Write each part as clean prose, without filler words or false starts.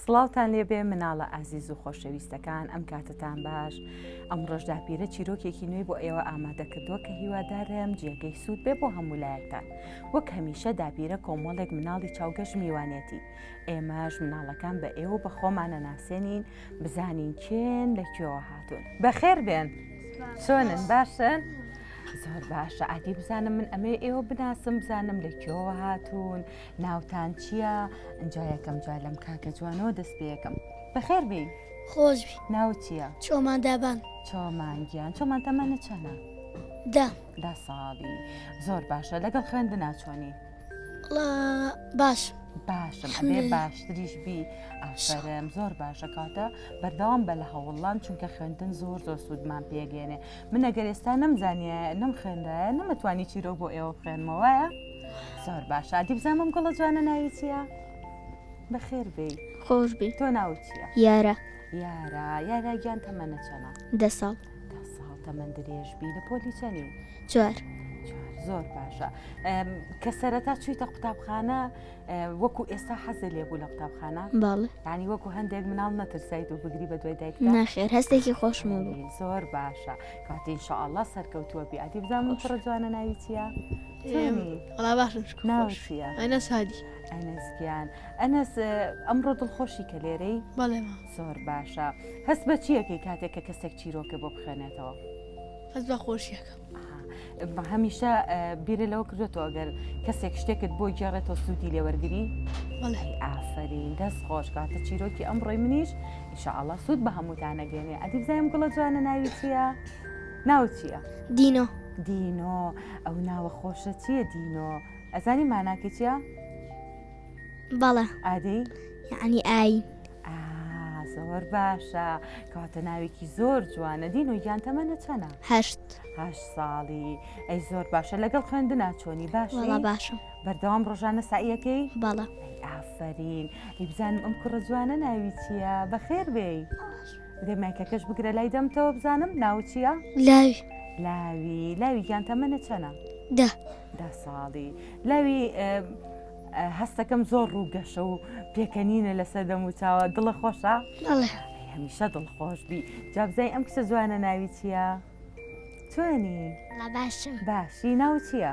سڵاوتان لێبێ مناڵە ئازیز و خۆشەویستەکان ئەم کاتتان باش ئەم ڕۆژدا پیرە چیرۆکێکی نوێی بۆ ئێوە ئامادە کردووە کە هیوادارم جێگەی سوود بێ بۆ هەموو لایەکتان وەک هەمیشە داپیرە کۆمەڵێک مناڵی چاوگەشت میوانێتی ئێمەش مناڵەکان بە ئێوە بە خۆمانە ناسێنین بزانین کێن لەکوێوە هاتوون بەخێر بێن چۆنن باشن؟ زۆر باشە ئادی بزانم من ئەمێ ئێوە بناسم بزانم لەکوێوە هاتوون ناوتان چییە؟ ئەنجا یەکەم جار لەم کاکە جوانەوە دەست پێ یەکەم بەخێر بێ خۆشبی ناو چییە؟ چۆمان دابان چۆمانگیان چۆمان تەمەنە چەنە؟ دا ساڵی زۆر باشە لەگەڵ خوێندن ناچۆنی باش باشم ئەبێ باشتریش بی ئافرەم زۆر باشە کاتە بەردەوام بە لە هەوڵان چونکە خوێندن زۆر سوودمان پێگەێنێ من ئەگەر ئێستا نەمزانیە نەم خوێندایە نەمەتوانی چیرۆ بۆ ئێوە خوێنمەوەیە زۆر باشە ئادی بزانم گوڵە جوانە ناوی چییە؟ بەخێر بێ خۆشبی تۆ ناو چییە؟ یارە یارە گیان تەمەنە چەنە؟ 10 ساڵ تەمەند درێژبی لە پۆلی چەنی؟ 4 زۆر باشە کە سەرەتا چوویتە قوتابخانە وەکو ئێستا حەزە لێبوو لە قوتابخانە؟ باڵێ ینی وەکو هەندێک مناڵ نەترسایت و بگری بە دوای دایکدا؟ ناخێر هەستێکی خۆشمە بوو زۆر باشە کاتی ئینشاءالله سەرکەوتووە بی ئادی بزانم پڕە جوانە ناوی چییە؟ وڵا باشم ناو چییە؟ ئەنەس هادی ئەنەسگیان ئەنەس ئەمڕۆ دڵخۆشی کە لێرەی؟ بەڵێ زۆر باشە هەست بە چیەکەی کاتێک کە کەسێک چیرۆکە بۆ بخوێنێتەوە؟ هەست بە خۆشیەکەم هەمیشە بیرە لەوە کردێتەوە ئەگەر کەسێک شتێکت بۆ گێڕێتەوە سوودی لێوەرگری؟ بەڵێ ئافرین دەست خۆش کاتە چیرۆکی ئەمڕۆی منیش ئینشاءالله سوود بە هەمووتانەگەێنێ ئەدی بزانم گوڵە جوانە ناوی چییە؟ ناو چییە؟ دینۆ ئەو ناوە خۆشە چییە دینۆ؟ ئەزانی ماناکە چییە؟ بەڵێ ئادەی؟ یعنی ئاین زۆر باشە کاتە ناوێکی زۆر جوانە دینۆ گیان تەمەنە چەنە؟ 8 ساڵی ئەی زۆر باشە لەگەڵ خوێندن ناچۆنی وەڵا باشم بەردەوام ڕۆژانە سعیەکەی؟ بەڵێ ئافرین بزانم ئەم کوڕە جوانە ناوی چییە؟ بەخێر بێ دەمایکەکەش بگرە لای دەمتەوە بزانم ناو چییە؟ لاوی گیان تەمەنە چەنە؟ 10 ساڵی لاوی هەستەکەم زۆر ڕووگەشە و پێکەنینە لەسەر دەم و چاوە دڵە خۆشە؟ هەمیشە دڵخۆش بی جابزای ئەم کسە جوانە ناوی چییە؟ چۆنی؟ باشم باشی ناو چییە؟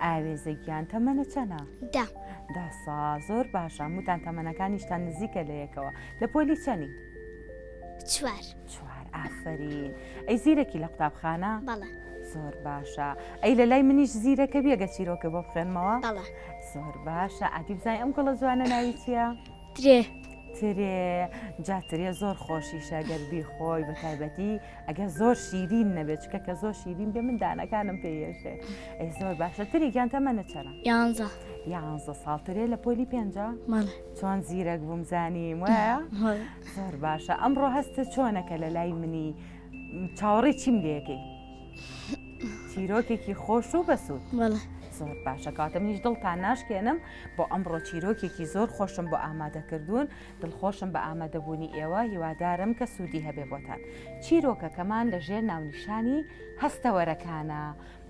ئاوێزە گیان تەمەنە چەنە؟ 10 ساڵ زۆر باشە هەمووتان تەمەنەکانیشتان نزیکە لە یەکەوە لە پۆلی چەنی؟ 4 ئافرین ئەی زیرەکی لە قوتابخانە؟ بەڵێ زۆر باشە ئەی لە لای منیش زیرەکە بێگە چیرۆکە بۆ بخێنمەوە؟ بەڵێ زۆر باشە ئادی بزای ئەم گوڵە جوانە ناوی چییە؟ ترێ جاترێ زۆر خۆشیشە گەر بیخۆی بە تایبەتی ئەگەر زۆر شیرین نەبێت چکە کە زۆر شیرین بێ من دانەکانم پێیێشێ ئەی زۆر باشە تری گیان تەمەنە چەنە؟ 11 ساڵ ترێ لە پۆلی 5 چۆن زیرەک بووم زانیم وایە؟ زۆر باشە ئەمڕۆ هەستە چۆنەکە لە لای منی چاوەڕێی چیم لێەکەی؟ چیرۆکێکی خۆش و بەسوود زۆر باشە کاتە منیش دڵتان ناشکێنم بۆ ئەمڕۆ چیرۆکێکی زۆر خۆشم بۆ ئامادەکردوون دڵخۆشم بە ئامادەبوونی ئێوە هیوادارم کە سوودی هەبێ بۆتان چیرۆکەکەمان لە ژێر ناونیشانی هەستەوەرەکانە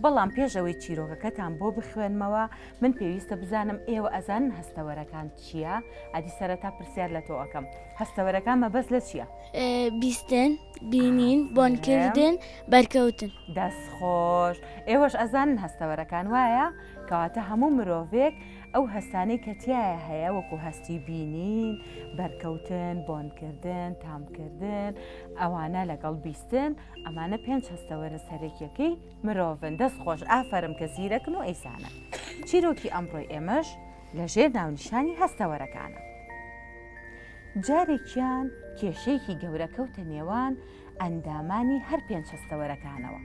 بەڵام پێشەوەی چیرۆکەکەتان بۆ بخوێنمەوە من پێویستە بزانم ئێوە ئەزانن هەستەوەرەکان چییە؟ ئەدی سەرەتا پرسیار لە تۆ ئەەکەم هەستەوەرەکان مەبەست لە چییە؟ بیستن بینین بۆنکردن بەرکەوتن دەست خۆش ئێوەش ئەزانن هەستەوەرەکان وایە کەواتە هەموو مرۆڤێک ئەو هەستانەی کە تایە هەیە وەکو هەستی بینین بەرکەوتن بۆنکردن تامکردن ئەوانە لەگەڵ بیستن ئەمانە 5 هەستەوەرە سەرەکیەکەی مرۆڤن دەست خۆش ئافەرم کە زیرەکن و ئەیسانە چیرۆکی ئەمڕۆی ئێمەش لە ژێر ناونیشانی هەستەوەرەکانە جارێکیان کێشەیەکی گەورەکەوتە نێوان ئەندامانی هەر 5 هەستەوەرەکانەوە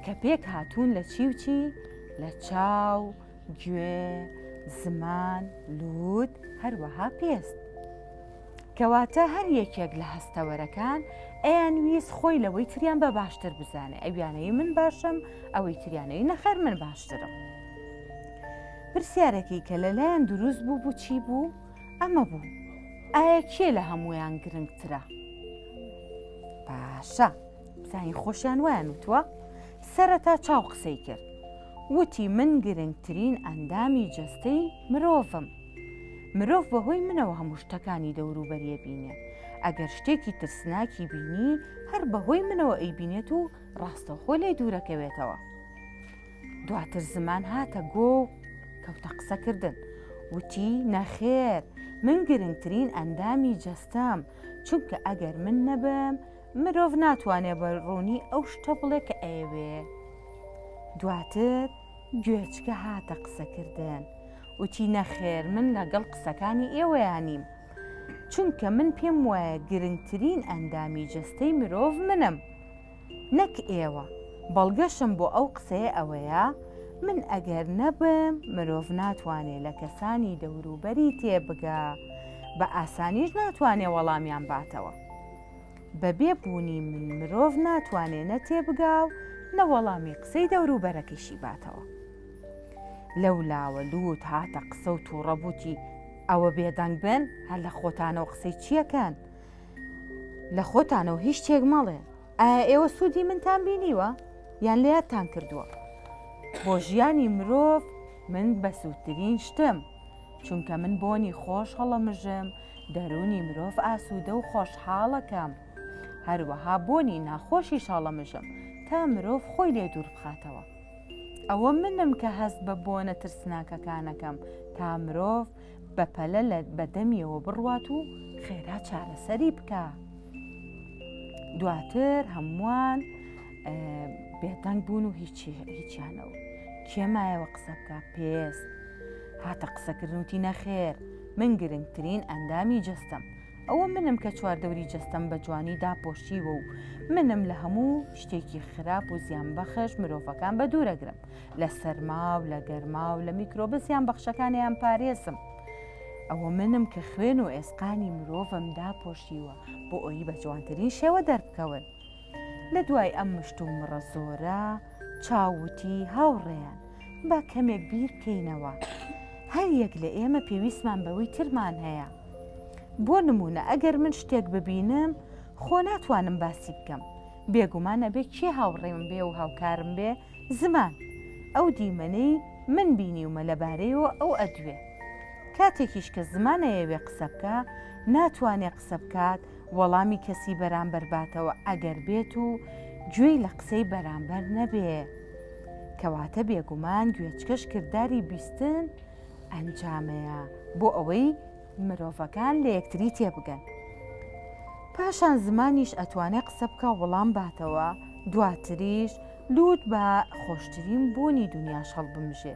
کە پێک هاتوون لە چی و چی؟ لە چاو، گوێ، زمان، لووت هەروەها پێست کەواتە هەر یەکێک لە هەستەوەرەکان ئەیان ویست خۆی لەوەی تریان بە باشتر بزانێ ئەویانەی من باشم ئەوەی تریانەی نەخەر من باشترم پرسیارێکی کە لەلایەن دروست بوو چی بوو؟ ئەمە بوو ئایا کێ لە هەمویان گرنگترە؟ باشە بزانین خۆشیان وایان وتووە سەرەتا چاو قسەی کرد وتی من گرنگترین ئەندامی جەستەی مرۆڤم مرۆڤ بەهۆی منەوە هەموو شتەکانی دەوروبەریە بینێ. ئەگەر شتێکی ترسناکی بینی هەر بەهۆی منەوە ئەیبینێت و ڕاستەوخۆ لێ دوورەکەوێتەوە. دواتر زمان هاتە گۆ و کەوتە قسەکردن، وتی نەخێر، من گرنگترین ئەندامی جەستەم، چونکە ئەگەر من نەبم مرۆڤ ناتوانێت بە ڕوونی ئەو شتە بڵێ کە ئەیەوێ. دواتر گوێچکە هاتە قسەکردن، وتی نەخێر، من لەگەڵ قسەکانی ئێوەیانیم، چونکە من پێم وایە گرنگترین ئەندامی جەستەی مرۆڤ منم، نەک ئێوە. بەڵگەشم بۆ ئەو قسەیە ئەوەیە من ئەگەر نەبم مرۆڤ ناتوانێت لە کەسانی دەوروبەری تێبگا، بە ئاسانیش ناتوانێت وەڵامیان باتەوە. بەبێ بوونی من مرۆڤ ناتوانێت نەتێبگا و نەوەڵامی قسەی دەوروبەرەکەیشی باتەوە. لەولاوە لووت هاتە قسە و تووڕەبووتی ئەوە بێدەنگ بن، هەر لە خۆتانەوە قسەی چیەکەن؟ لە خۆتانەوە هیچ شتێک مەڵێ. ئایا ئێوە سوودی منتان بینیوە یان لێتان کردووە؟ بۆ ژیانی مرۆڤ من بەسوودترین شتم، چونکە من بۆنی خۆش هەڵەمژم، دەرونی مرۆڤ ئاسوودە و خۆشحاڵەکەم، هەروەها بۆنی ناخۆشیش هەڵەمژم تا مرۆڤ خۆی لێ دوور بخاتەوە. ئەوە منم کە هەست بە بۆنە ترسناکەکانەکەم تا مرۆڤ بەپەلە لە بەدەمیەوە بڕوات و خێرا چارەسەری بکە. دواتر هەمووان بێدەنگ بوون و هیچیانەوە. کێمایەوە قسە بکە؟ پێست هاتە قسەکردنوتی نەخێر، من گرنگترین ئەندامی جەستەم، ئەوە منم کە چواردەوری جەستەم بە جوانی داپۆشیوە و منم لە هەموو شتێکی خراپ و زیان بەخش مرۆڤەکان بە دوورەگرم، لە سەرما و لە گەرما و لە میکرۆبە زیان بەخشەکانیان پارێزم. ئەوە منم کە خوێن و ئێسقانی مرۆڤم داپۆشیوە بۆ ئەوی بە جوانترین شێوە دەربکەون. لە دوای ئەم مشت و مڕە زۆرە چاوتی هاوڕێیان با کەمێک بیر بکەینەوە، هەر یەک لە ئێمە پێویستمان بەوەی ترمان هەیە. بۆ نمونە ئەگەر من شتێک ببینم خۆ ناتوانم باسی بکەم، بێگومانە بێ کێ هاوڕێم بێ و هاوکارم بێ؟ زمان. ئەو دیمەنەی من بینیومە لەبارەیەوە ئەو ئەدوێ. کاتێکیش کە زمانەیەوێ قسە بکە ناتوانێت قسە بکات وەڵامی کەسی بەرامبەر باتەوە ئەگەر بێت و گوێی لە قسەی بەرامبەر نەبێ. کەواتە بێگومان گوێچکەش کردداری بیستن ئەنجامەیە بۆ ئەوەی مرۆڤەکان لە یەکتری تێبگەن. پاشان زمانیش ئەتوانێت قسە بکە وەڵام باتەوە. دواتریش لوت بە خۆشترین بۆنی دنیاش هەڵبمژێ،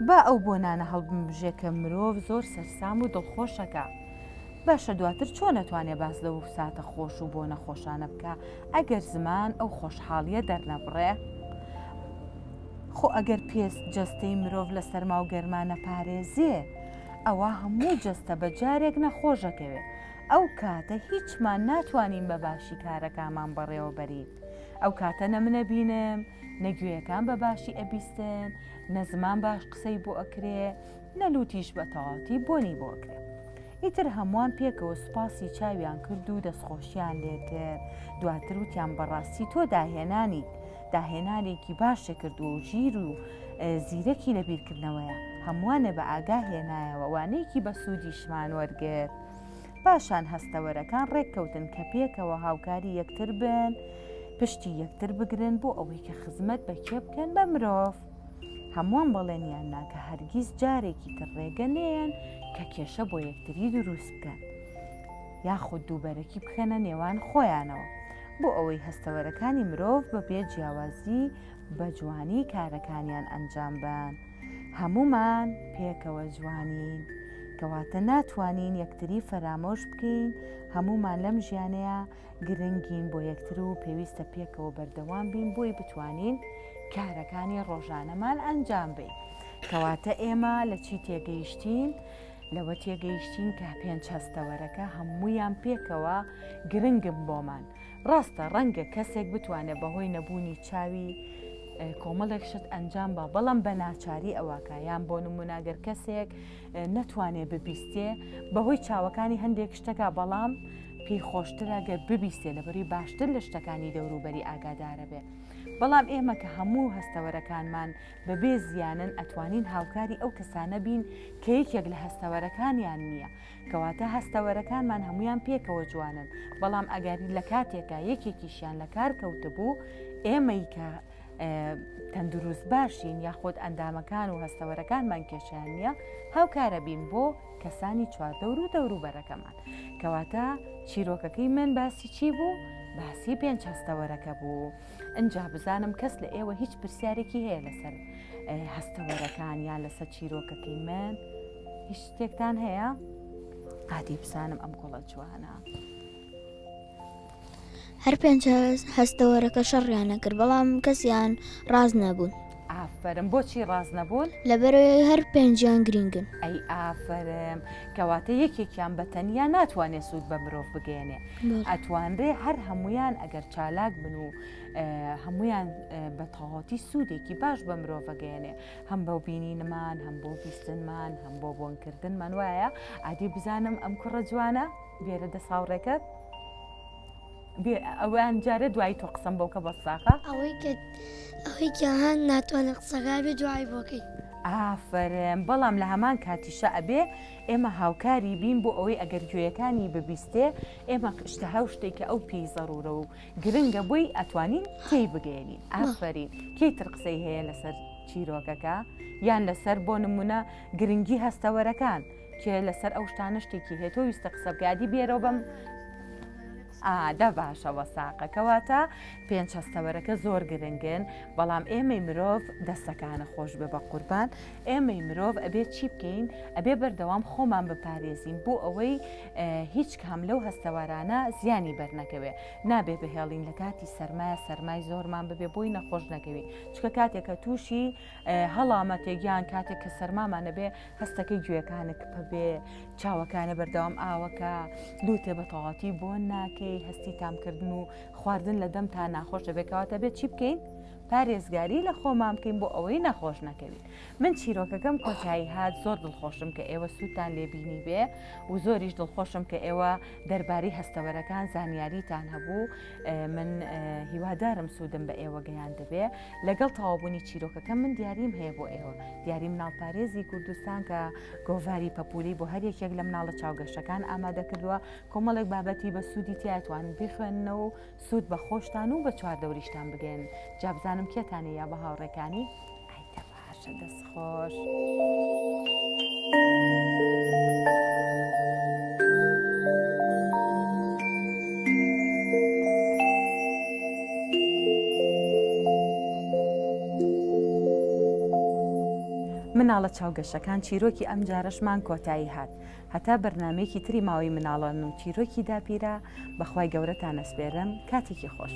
با ئەو بۆنانە هەڵبمژێ کە مرۆڤ زۆر سەرسام و دڵخۆشەکە. باشە دواتر چۆن نەتوانێت باس لەو ساتە خۆش و بۆ نەخۆشانە بکە ئەگەر زمان ئەو خۆشحاڵیە دەرنەبڕێ؟ خۆ ئەگەر پێست جەستەی مرۆڤ لە سەرما و گەرمانە پارێزێ ئەوە هەموو جەستە بە جارێک نەخۆشەکەوێ، ئەو کاتە هیچمان ناتوانین بە باشی کارەکانمان بەڕێوە بەرین. ئەو کاتە نەمنە بینم نەگوێیەکان بە باشی ئەبیستن، نەزمان باش قسەی بۆ ئەکرێ، نەلوتیش بە تەواتی بۆنی بۆ ئەکرێ. ئیتر هەمووان پێکەوە سوپاسی چاویان کرد و دەستخۆشیان لێتر. دواتر وتیان بەڕاستی تۆ داهێنانێکی باشە کردو و ژیر و زیرەکی لە بیرکردنەوەیە، هەمووانە بە ئاگا هێنایەوە وانەیەکی بە سوودیشمان وەرگرت. پاشان هەستەوەرەکان ڕێککەوتن کە پێکەوە هاوکاری یەکتر بن، پشتی یەکتر بگرن بۆ ئەوەی کە خزمەت بە کێ بکەن بە مرۆڤ. هەمووان بەڵێنیان ناکە هەرگیز جارێکی تر ڕێگە نێن کە کێشە بۆ یەکتری دروست بکەن یاخود دووبەرەکی بخەنە نێوان خۆیانەوە، بۆ ئەوەی هەستەوەرەکانی مرۆڤ بەبێ جیاوازی بە جوانی کارەکانیان ئەنجام بان. هەمومان پێکەوە جوانین، کەواتە ناتوانین یەکتری فەرامۆش بکەین. هەمومان لەم ژیانەیە گرنگین بۆ یەکتر و پێویستە پێکەوە بەردەوام بین بۆی بتوانین کارەکانی ڕۆژانەمان ئەنجام بین. کەواتە ئێمە لە چی تێگەیشتین؟ لەوە تێگەیشتین کە پێنج هەستەوەرەکە هەموویان پێکەوە گرنگم بۆمان. ڕاستە ڕەنگە کەسێک بتوانێت بەهۆی نەبوونی چاوی کۆمەڵێک شت ئەنجام بە، بەڵام بە ناچاری ئەوەکە، یان بۆ نموناگەر کەسێک نەتوانێت ببیستێ بەهۆی چاوەکانی هەندێک شتەکە، بەڵام پێی خۆشترە گەر ببیستێ لەبەری باشتر لە شتەکانی دەوروبەری ئاگادارە بێ. بەڵام ئێمە کە هەموو هەستەوەرەکانمان بەبێ زیانن ئەتوانین هاوکاری ئەو کەسانە بین کە یەکێک لە هەستەوەرەکانیان نییە کەواتە هەستەوەرەکانمان هەمویان پێکەوە جوانن بەڵام ئەگەری لە کاتێکە یەکێکیشیان لە کار کەوتبوو ئێمەی کە تەندروست باشین یاخۆت ئەندامەکان و هەستەوەرەکانمان کێشیان نییە هاوکارە بین بۆ کەسانی چواردەور و دەوروبەرەکەمان کەواتە چیرۆکەکەی من باسی چی بوو؟ باسی پێنج هەستەوەرەکە بوو. ئەجا بزانم کەس لە ئێوە هیچ پرسیارێکی هەیە لەسەر هەستەوەرەکان یان لەسەر چیرۆکەکەی من هیچ شتێکتان هەیە؟ ئادی بزانم ئەم گوڵە جوانە. هەر پێنج هەستەوەرەکە شەڕیانە کرد بەڵام کەسیان ڕاز نەبوون. ئافرم بۆچی ڕاز نەبوون؟ لەبەرەوەی هەر پێنجیان گرنگن. ئەی ئافرم کەواتە یەکێکیان بەتەنیا ناتوانێت سوود بە مرۆڤ بگەێنێ ئەتوانرێ هەر هەمویان ئەگەر چالاک بن و هەمویان بە تەواوەتی سوودێکی باش بە مرۆڤ بگەێنێ هەم بۆ بینینمان هەم بۆ بیستنمان هەم بۆ بۆنکردنمان وایە ئادی بزانم ئەم کوڕە جوانە بێرە دە ساوڕێکت ئەویان جارە دوای تۆ قسم بۆکە بە ساقا ئەوەی کە هەن ناتوانێت قسەکە بێ دوای بۆکەی. ئافرم بەڵام لە هەمان کاتیشە ئەبێ ئێمە هاوکاری بین بۆ ئەوەی ئەگەر گوێیەکانی ببیستێ ئێمە شتەها شتێککە ئەو پێی زەڕورە و گرنگە بۆی ئەتوانین تێی بگەێنین ئافرین کێی تر قسەی هەیە لەسەر چیرۆکەکە یان لەسەر بۆ نمونە گرنگی هەستەوەرەکان کێ لەسەر ئەو شتانە شتێکی هێتۆ ویستە قسە بگادی بێرەوە بەم ئادا باشەوە ساقەکەواتە پێنج هەستەوەرەکە زۆر گرنگن بەڵام ئێمەی مرۆڤ دەستەکانە خۆش بێ بە قوربان ئێمەی مرۆڤ ئەبێت چی بکەین ئەبێ بەردەوام خۆمان بپارێزین بۆ ئەوەی هیچ کام لەو هەستەوەرانە زیانی بەرنەکەوێ نابێ بهێڵین لە کاتی سەرمایە سەرمای زۆرمان ببێ بۆی نەخۆش نەکەوی چکە کاتێکە تووشی هەڵامەتێکیان کاتێک کە سەرمامانە بێ هەستەکەی گوێەکانت بێ چاوەکانە بەردەوام ئاوەکە دووتێ بە تەواتی بۆ ناکەی هەستی تامکردن و خواردن لە دەم تا ناخۆش دەبێتەوەتە بێت چی بکەین؟ پارێزگاری لە خۆمان بکەین بۆ ئەوەی نەخۆش نەکەوین. من چیرۆکەکەم کۆتایی هات زۆر دڵخۆشم کە ئێوە سوودتان لێبینی بێ و زۆریش دڵخۆشم کە ئێوە دەربارەی هەستەوەرەکان زانیاریتان هەبوو من هیوادارم سوودم بە ئێوە گەیان دەبێ لەگەڵ تەواوبوونی چیرۆکەکەم من دیاریم هەیە بۆ ئێوە دیاری مناڵپارێزی کوردستان کە گۆڤاری پەپولی بۆ هەر یەکێک لە مناڵە چاوگەشتەکان ئامادە کردووە کۆمەڵێک بابەتی بە سوودی تیاتوانن بخوێننەوە و سوود بە خۆشتان و بە چواردەوریشتان بگەن جابزانم کێتانە یا بە هاوڕێکانی ئایدە باشە دەست خۆش. مناڵە چاوگەشەکان چیرۆکی ئەم جارەشمان کۆتایی هات هەتا بەرنمەیەکی تری ماوەی مناڵان و چیرۆکی داپیرە بەخوای گەورەتان ئەسپێرم کاتێکی خۆش.